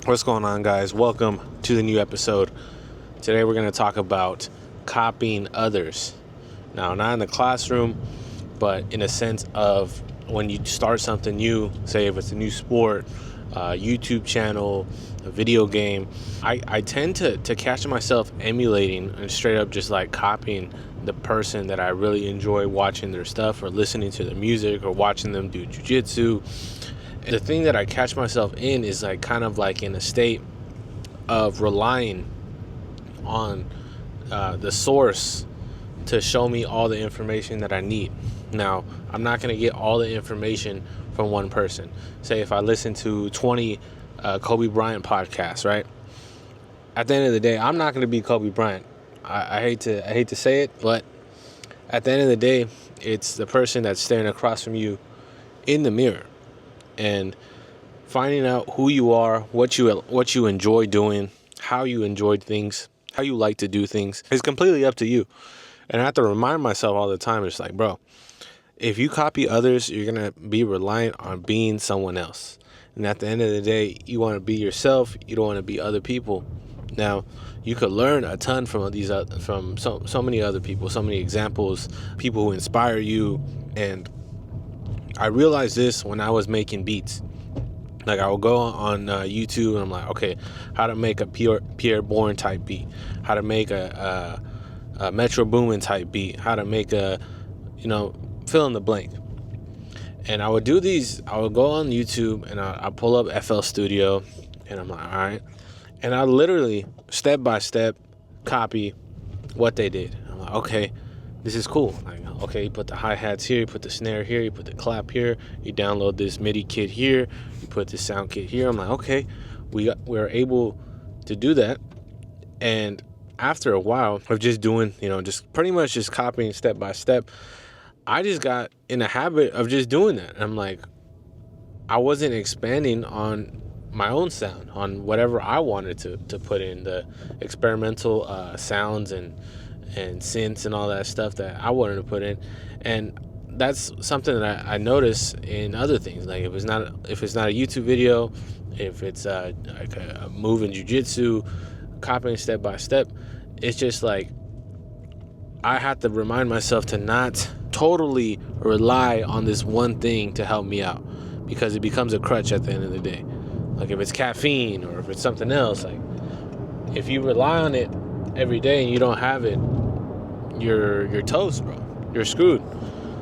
What's going on, guys? Welcome to the new episode. Today we're going to talk about copying others. Now, not in the classroom, but in a sense of when you start something new, say if it's a new sport, YouTube channel, a video game, I tend to catch myself emulating and straight up just like copying the person that I really enjoy watching their stuff or listening to their music or watching them do jujitsu. The thing that I catch myself in is like kind of like in a state of relying on the source to show me all the information that I need. Now, I'm not going to get all the information from one person. Say if I listen to 20 Kobe Bryant podcasts, right? At the end of the day, I'm not going to be Kobe Bryant. I hate to say it, but at the end of the day, it's the person that's staring across from you in the mirror. And finding out who you are, what you enjoy doing, how you enjoy things, how you like to do things is completely up to you. And I have to remind myself all the time, it's like, bro, if you copy others, you're going to be reliant on being someone else. And at the end of the day, you want to be yourself. You don't want to be other people. Now, you could learn a ton from so many other people, so many examples, people who inspire you. And I realized this when I was making beats. Like I will go on YouTube and I'm like, okay, how to make a Pierre Bourne type beat, how to make a Metro Boomin type beat, how to make a, fill in the blank. And I would do these. I would go on YouTube and I pull up FL Studio, and I'm like, all right. And I literally step by step copy what they did. I'm like, okay, this is cool. Like, okay, you put the hi-hats here, you put the snare here, you put the clap here, you download this MIDI kit here, you put this sound kit here. I'm like, okay, we're able to do that. And after a while of just doing, just pretty much just copying step by step, I just got in a habit of just doing that. I'm like, I wasn't expanding on my own sound, on whatever I wanted to put in, the experimental sounds and synths and all that stuff that I wanted to put in. And that's something that I notice in other things. Like if it's not a YouTube video, if it's like a move in jiu-jitsu, copying step by step, it's just like I have to remind myself to not totally rely on this one thing to help me out, because it becomes a crutch at the end of the day. Like if it's caffeine or if it's something else, like if you rely on it every day and you don't have it, you're toast, bro. You're screwed.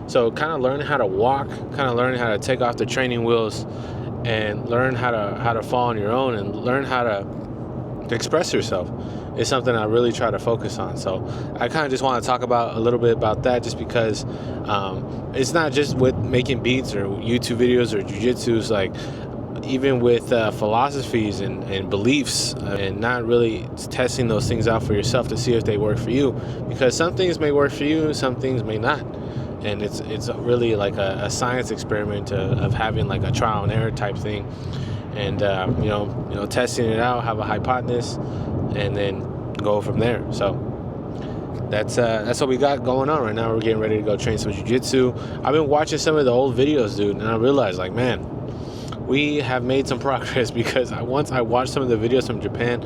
So kind of learning how to walk, kind of learning how to take off the training wheels and learn how to fall on your own and learn how to express yourself is something I really try to focus on. So I kind of just want to talk about a little bit about that, just because it's not just with making beats or YouTube videos or jiu-jitsu. It's like even with philosophies and beliefs, and not really testing those things out for yourself to see if they work for you, because some things may work for you, some things may not. And it's really like a science experiment of having like a trial and error type thing, and testing it out, have a hypothesis, and then go from there. So that's what we got going on right now. We're getting ready to go train some jiu-jitsu. I've been watching some of the old videos, dude, and I realized, like, man, we have made some progress, because once I watched some of the videos from Japan,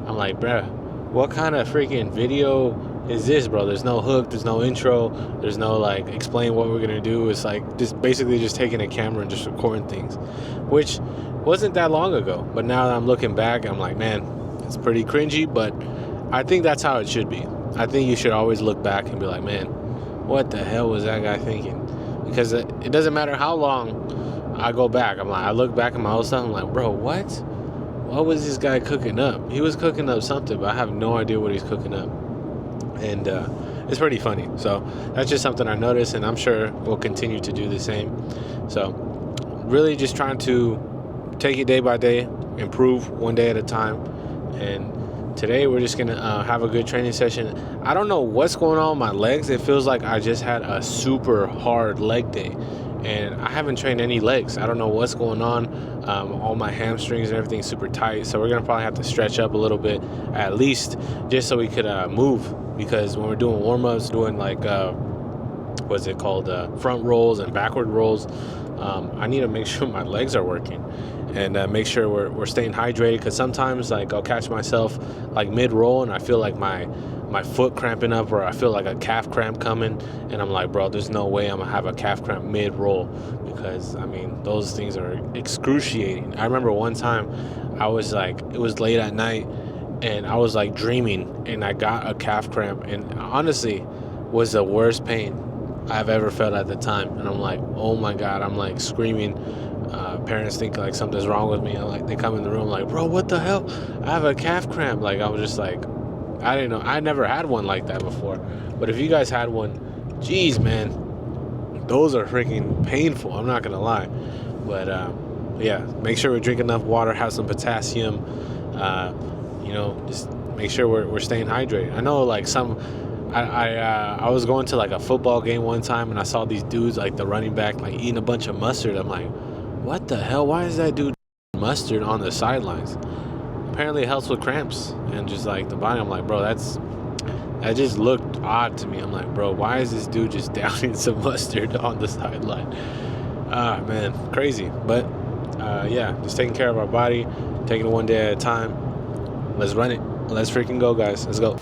I'm like, bruh, what kind of freaking video is this, bro? There's no hook, there's no intro, there's no like explain what we're gonna do. It's like just basically just taking a camera and just recording things, which wasn't that long ago. But now that I'm looking back, I'm like, man, it's pretty cringy, but I think that's how it should be. I think you should always look back and be like, man, what the hell was that guy thinking? Because it doesn't matter how long I go back. I look back at my old stuff, I'm like, bro, what was this guy cooking up? He was cooking up something, but I have no idea what he's cooking up. And it's pretty funny. So that's just something I noticed, and I'm sure we'll continue to do the same. So really just trying to take it day by day, improve one day at a time. And today we're just going to have a good training session. I don't know what's going on with my legs. It feels like I just had a super hard leg day, and I haven't trained any legs. I don't know what's going on. All my hamstrings and everything's super tight, so we're gonna probably have to stretch up a little bit, at least, just so we could move. Because when we're doing warm-ups, doing like what's it called, front rolls and backward rolls, I need to make sure my legs are working, and make sure we're staying hydrated. Because sometimes like I'll catch myself like mid roll and I feel like my foot cramping up, or I feel like a calf cramp coming, and I'm like, bro, there's no way I'm gonna have a calf cramp mid roll, because I mean those things are excruciating. I remember one time I was like, it was late at night and I was like dreaming and I got a calf cramp, and honestly was the worst pain I've ever felt at the time. And I'm like, oh my god, I'm like screaming. Parents think like something's wrong with me, and like they come in the room like, bro, what the hell, I have a calf cramp. Like I was just like, I didn't know, I never had one like that before. But if you guys had one, geez man, those are freaking painful, I'm not gonna lie. But yeah, make sure we drink enough water, have some potassium, just make sure we're staying hydrated. I know like I was going to like a football game one time and I saw these dudes, like the running back, like eating a bunch of mustard. I'm like, what the hell, why is that dude mustard on the sidelines? Apparently it helps with cramps and just like the body. I'm like, bro, that just looked odd to me. I'm like, bro, why is this dude just downing some mustard on the sideline? Ah man, crazy. But yeah, just taking care of our body, taking it one day at a time. Let's run it. Let's freaking go, guys. Let's go.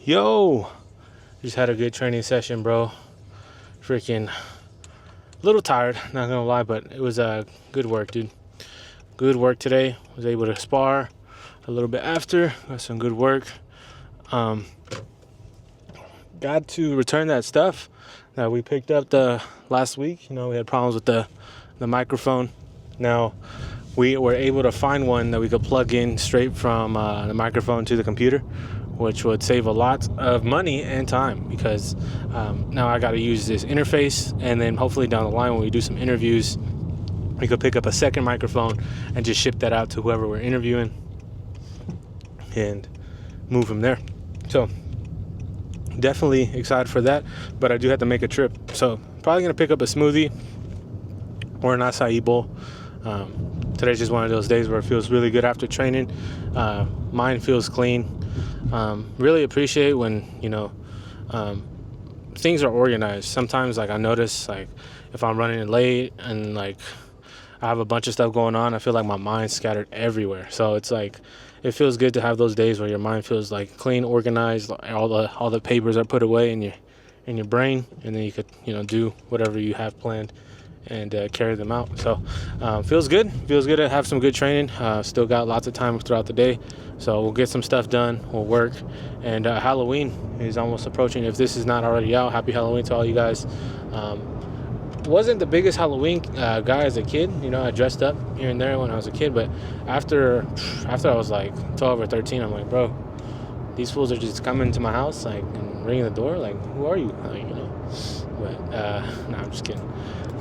Yo, just had a good training session, bro. Freaking a little tired, not gonna lie, but it was good work, dude. Good work today. Was able to spar a little bit after. Got some good work. Got to return that stuff that we picked up the last week. You know, we had problems with the microphone. Now we were able to find one that we could plug in straight from the microphone to the computer, which would save a lot of money and time, because now I got to use this interface, and then hopefully down the line when we do some interviews, we could pick up a second microphone and just ship that out to whoever we're interviewing and move from there. So definitely excited for that, but I do have to make a trip. So probably going to pick up a smoothie or an acai bowl. Today's just one of those days where it feels really good after training. Mind feels clean. Really appreciate when, you know, things are organized. Sometimes, like, I notice, like, if I'm running late and, like, I have a bunch of stuff going on, I feel like my mind's scattered everywhere. So it's like, it feels good to have those days where your mind feels like clean, organized, all the papers are put away in your brain, and then you could, you know, do whatever you have planned and carry them out. So feels good to have some good training. Still got lots of time throughout the day, so we'll get some stuff done, we'll work. And Halloween is almost approaching. If this is not already out, happy Halloween to all you guys. Wasn't the biggest Halloween guy as a kid. You know, I dressed up here and there when I was a kid, but after I was like 12 or 13, I'm like, bro, these fools are just coming to my house, like, and ringing the door, like, who are you? Like, you know. But no, I'm just kidding.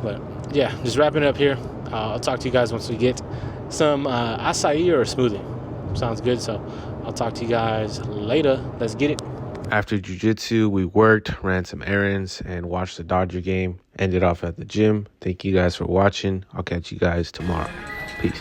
But yeah, just wrapping it up here. I'll talk to you guys once we get some acai or a smoothie. Sounds good. So I'll talk to you guys later. Let's get it. After jiu-jitsu, we worked, ran some errands, and watched the Dodger game. Ended off at the gym. Thank you guys for watching. I'll catch you guys tomorrow. Peace.